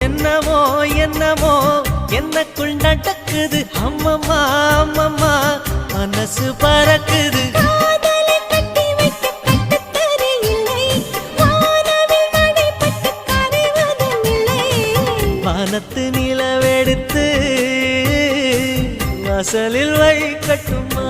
என்னமோ என்னமோ என்னக்குள் நடக்குது அம்மம்மா அம்மம்மா மனசு பறக்குது வானத்து நிலவெடுத்து வாசலில் வைக்கட்டுமா